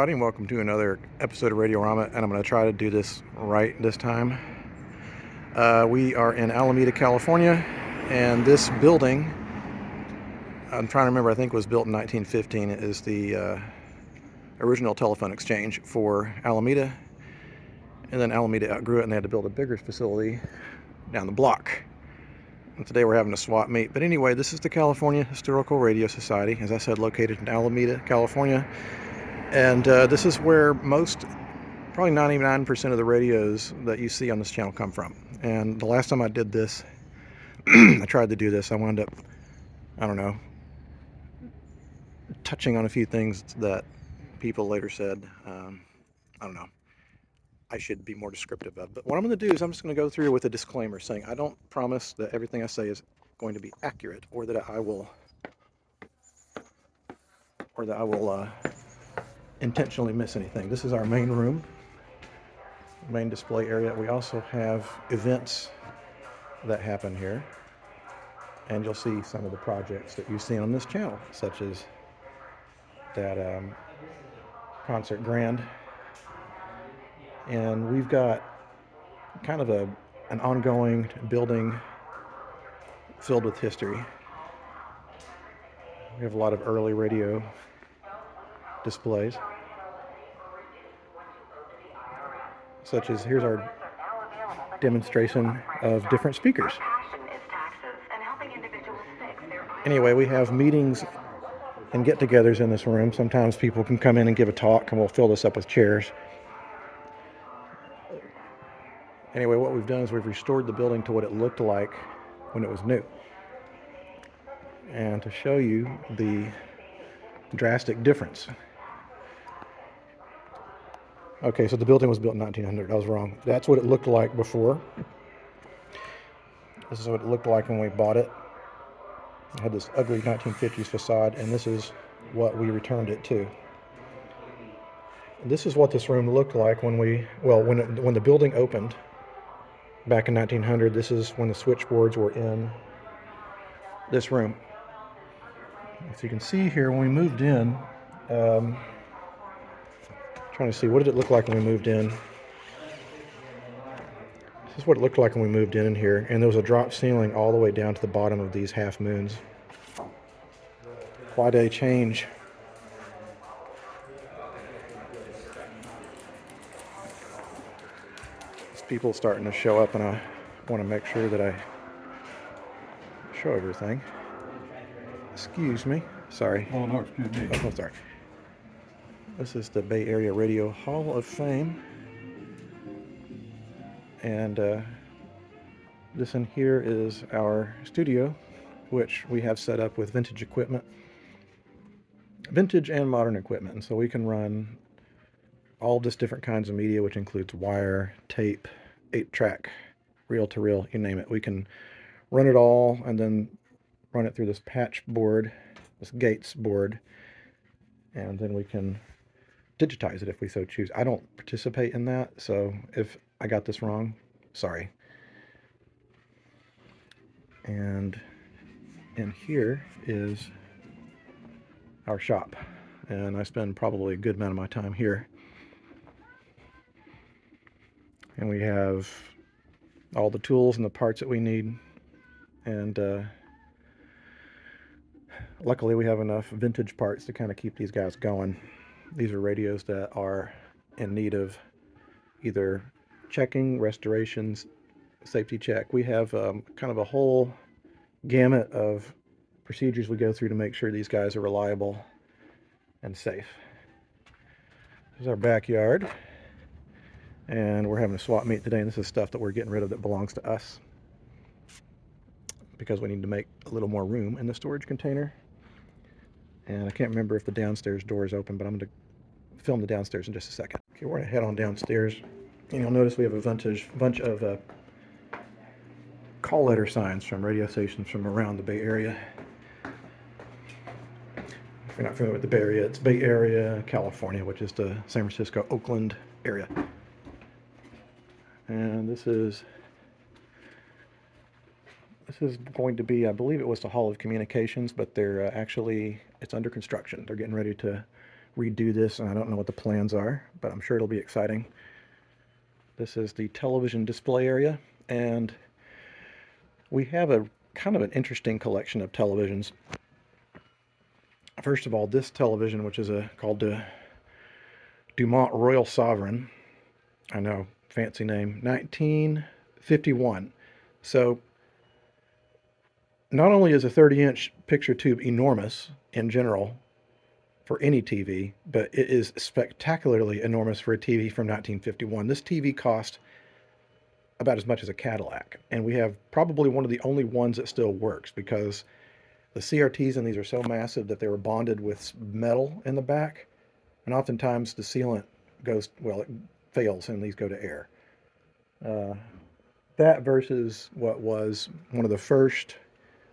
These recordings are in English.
everybody, and welcome to another episode of Radiorama, and I'm going to try to do this right this time. We are in Alameda, California, and this building, I'm trying to remember, I think it was built in 1915. It is the original telephone exchange for Alameda, and then Alameda outgrew it and they had to build a bigger facility down the block. And today we're having a swap meet. But anyway, this is the California Historical Radio Society, as I said, located in Alameda, California. And this is where probably 99% of the radios that you see on this channel come from. And the last time I did this, I tried to do this, I wound up, I don't know, touching on a few things that people later said, I don't know, I should be more descriptive of. But what I'm going to do is I'm just going to go through with a disclaimer saying I don't promise that everything I say is going to be accurate, or that I will intentionally miss anything. This is our main room, main display area. We also have events that happen here, and you'll see some of the projects that you've seen on this channel, such as that concert grand. And we've got kind of an ongoing building filled with history. We have a lot of early radio displays, such as here's our demonstration of different speakers. Anyway, we have meetings and get-togethers in this room. Sometimes people can come in and give a talk, and we'll fill this up with chairs. Anyway, what we've done is we've restored the building to what it looked like when it was new. And to show you the drastic difference. Okay, so the building was built in 1900. I was wrong. That's what it looked like before. This is what it looked like when we bought it. It had this ugly 1950s facade, and this is what we returned it to. This is what this room looked like when the building opened back in 1900. This is when the switchboards were in this room. So you can see here when we moved in, trying to see what did it look like when we moved in. This is what it looked like when we moved in here, and there was a drop ceiling all the way down to the bottom of these half moons. Why they change? There's people starting to show up, and I want to make sure that I show everything. Excuse me. Sorry. Oh, no, excuse me. Oh, sorry. This is the Bay Area Radio Hall of Fame. And this in here is our studio, which we have set up with vintage equipment. Vintage and modern equipment. And so we can run all this different kinds of media, which includes wire, tape, 8-track, reel-to-reel, you name it. We can run it all and then run it through this patch board, this Gates board, and then we can digitize it if we so choose. I don't participate in that, so if I got this wrong, sorry. And in here is our shop, and I spend probably a good amount of my time here. And we have all the tools and the parts that we need, and luckily we have enough vintage parts to kind of keep these guys going. These are radios that are in need of either checking, restorations, safety check. We have kind of a whole gamut of procedures we go through to make sure these guys are reliable and safe. This is our backyard, and we're having a swap meet today, and this is stuff that we're getting rid of that belongs to us because we need to make a little more room in the storage container. And I can't remember if the downstairs door is open, but I'm going to film the downstairs in just a second. Okay, we're going to head on downstairs, and you'll notice we have a bunch of call letter signs from radio stations from around the Bay Area. If you're not familiar with the Bay Area, it's Bay Area, California, which is the San Francisco, Oakland area. And this is going to be, I believe it was the Hall of Communications, but they're it's under construction. They're getting ready to redo this, and I don't know what the plans are, but I'm sure it'll be exciting. This is the television display area, and we have a kind of an interesting collection of televisions. First of all, this television, which is called the Dumont Royal Sovereign. I know, fancy name. 1951. So not only is a 30-inch picture tube enormous in general for any TV, but it is spectacularly enormous for a TV from 1951. This TV cost about as much as a Cadillac, and we have probably one of the only ones that still works, because the CRTs in these are so massive that they were bonded with metal in the back, and oftentimes the sealant goes, well, it fails and these go to air. That versus what was one of the first,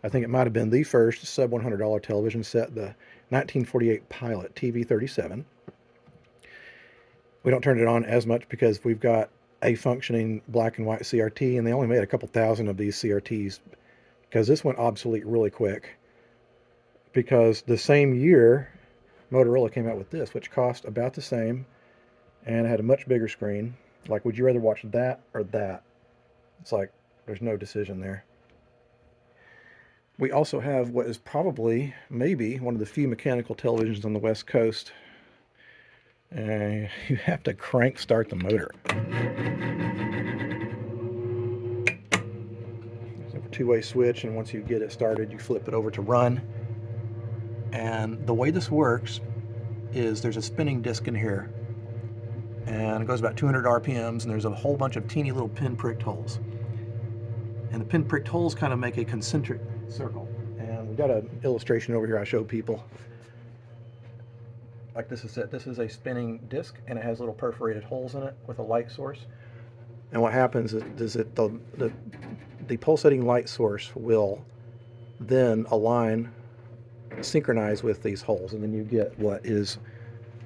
I think it might have been the first sub $100 television set, the 1948 Pilot TV37. We don't turn it on as much because we've got a functioning black and white CRT, and they only made a couple thousand of these CRTs because this went obsolete really quick, because the same year Motorola came out with this, which cost about the same and had a much bigger screen. Like, would you rather watch that or that? It's like there's no decision there. We also have what is probably, maybe, one of the few mechanical televisions on the West Coast. You have to crank start the motor. There's a two-way switch, and once you get it started, you flip it over to run. And the way this works is there's a spinning disc in here, and it goes about 200 RPMs, and there's a whole bunch of teeny little pin-pricked holes. And the pin-pricked holes kind of make a concentric circle. And we've got an illustration over here I show people. Like this is it. This is a spinning disc, and it has little perforated holes in it with a light source. And what happens is that the pulsating light source will then synchronize with these holes, and then you get what is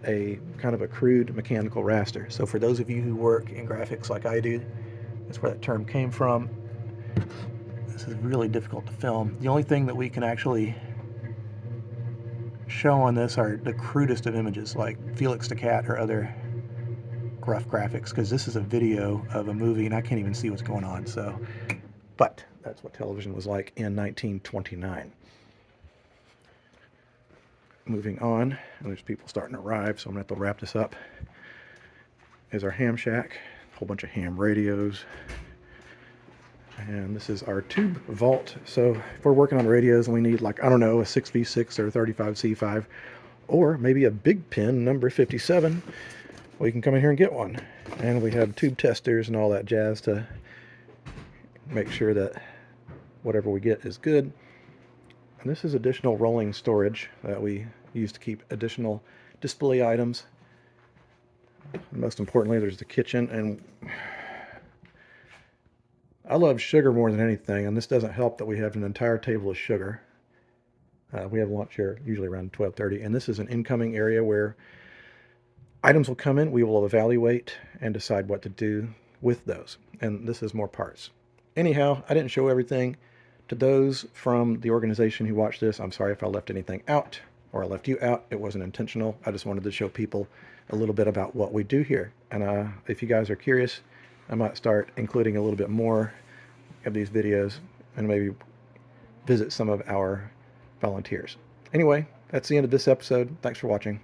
a kind of a crude mechanical raster. So for those of you who work in graphics like I do, that's where that term came from. This is really difficult to film. The only thing that we can actually show on this are the crudest of images, like Felix the Cat or other rough graphics, because this is a video of a movie and I can't even see what's going on. So, but that's what television was like in 1929. Moving on, and there's people starting to arrive, so I'm going to have to wrap this up. Is our ham shack, a whole bunch of ham radios. And this is our tube vault. So if we're working on radios and we need, like, I don't know, a 6V6 or a 35C5, or maybe a big pin number 57, we can come in here and get one. And we have tube testers and all that jazz to make sure that whatever we get is good. And this is additional rolling storage that we use to keep additional display items. And most importantly, there's the kitchen, and I love sugar more than anything, and this doesn't help that we have an entire table of sugar. We have lunch here usually around 12:30, and this is an incoming area where items will come in. We will evaluate and decide what to do with those, and this is more parts. Anyhow, I didn't show everything. To those from the organization who watched this, I'm sorry if I left anything out or I left you out. It wasn't intentional. I just wanted to show people a little bit about what we do here. And if you guys are curious, I might start including a little bit more of these videos and maybe visit some of our volunteers. Anyway, that's the end of this episode. Thanks for watching.